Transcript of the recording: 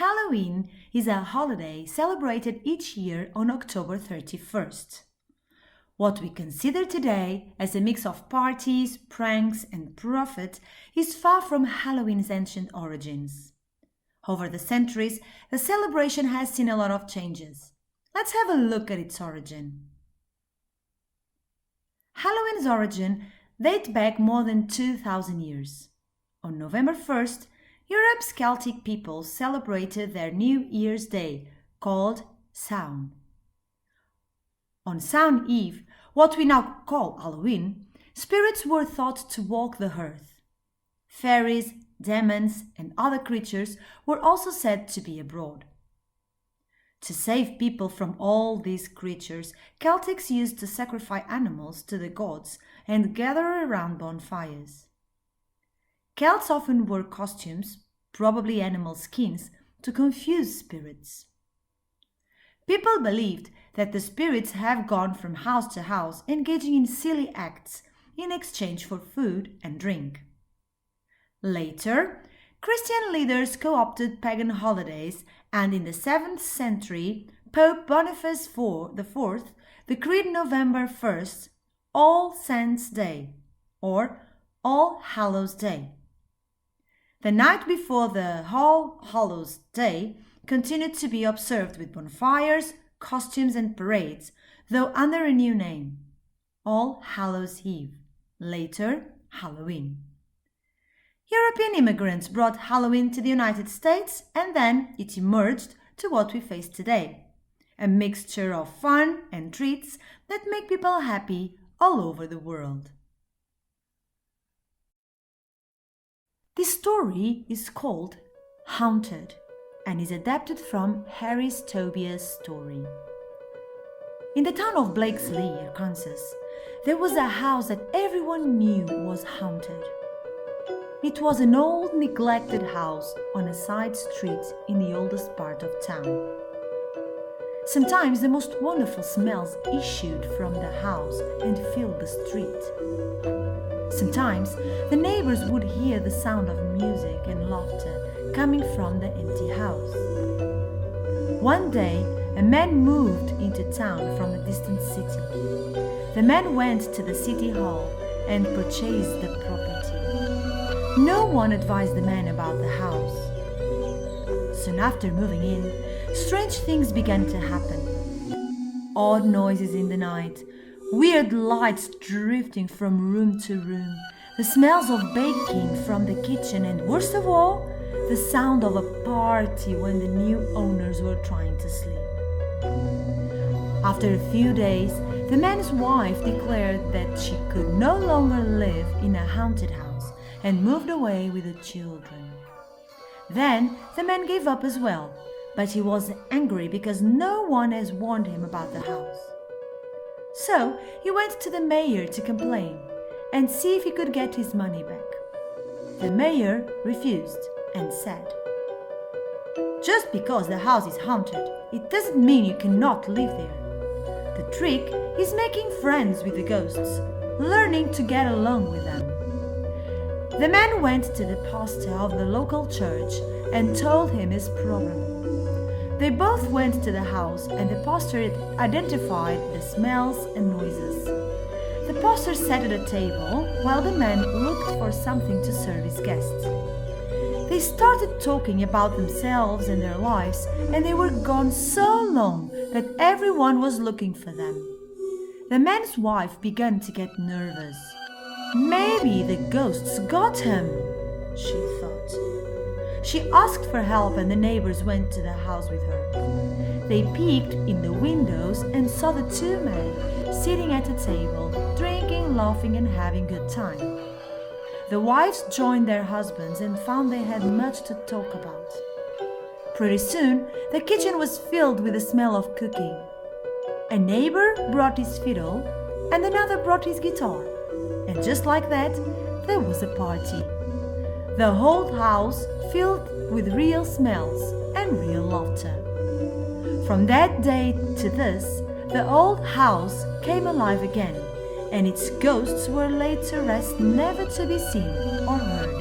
Halloween is a holiday celebrated each year on October 31st. What we consider today as a mix of parties, pranks, and profit is far from Halloween's ancient origins. Over the centuries, the celebration has seen a lot of changes. Let's have a look at its origin. Halloween's origin dates back more than 2,000 years. On November 1st, Europe's Celtic peoples celebrated their New Year's Day, called Samhain. On Samhain Eve, what we now call Halloween, spirits were thought to walk the earth. Fairies, demons, and other creatures were also said to be abroad. To save people from all these creatures, Celtics used to sacrifice animals to the gods and gather around bonfires. Celts often wore costumes, probably animal skins, to confuse spirits. People believed that the spirits have gone from house to house engaging in silly acts in exchange for food and drink. Later, Christian leaders co-opted pagan holidays, and in the 7th century, Pope Boniface IV decreed November 1st All Saints' Day, or All Hallows' Day. The night before the All Hallows' Day continued to be observed with bonfires, costumes and parades, though under a new name, All Hallows' Eve, later Halloween. European immigrants brought Halloween to the United States, and then it emerged to what we face today, a mixture of fun and treats that make people happy all over the world. This story is called Haunted and is adapted from Harry Tobias' story. In the town of Blakesley, Arkansas, there was a house that everyone knew was haunted. It was an old, neglected house on a side street in the oldest part of town. Sometimes the most wonderful smells issued from the house and filled the street. Sometimes the neighbors would hear the sound of music and laughter coming from the empty house. One day, a man moved into town from a distant city. The man went to the city hall and purchased the property. No one advised the man about the house. Soon after moving in, strange things began to happen. Odd noises in the night, weird lights drifting from room to room, the smells of baking from the kitchen, and worst of all, the sound of a party when the new owners were trying to sleep. After a few days, the man's wife declared that she could no longer live in a haunted house and moved away with the children. Then the man gave up as well, but he was angry because no one has warned him about the house. So he went to the mayor to complain and see if he could get his money back. The mayor refused and said, "Just because the house is haunted, it doesn't mean you cannot live there. The trick is making friends with the ghosts, learning to get along with them." The man went to the pastor of the local church and told him his problem. They both went to the house, and the pastor identified the smells and noises. The pastor sat at a table while the man looked for something to serve his guests. They started talking about themselves and their lives, and they were gone so long that everyone was looking for them. The man's wife began to get nervous. Maybe the ghosts got him, she thought. She asked for help, and the neighbors went to the house with her. They peeked in the windows and saw the two men sitting at a table, drinking, laughing, and having a good time. The wives joined their husbands and found they had much to talk about. Pretty soon, the kitchen was filled with the smell of cooking. A neighbor brought his fiddle, and another brought his guitar. And just like that, there was a party. The whole house filled with real smells and real laughter. From that day to this, the old house came alive again, and its ghosts were laid to rest, never to be seen or heard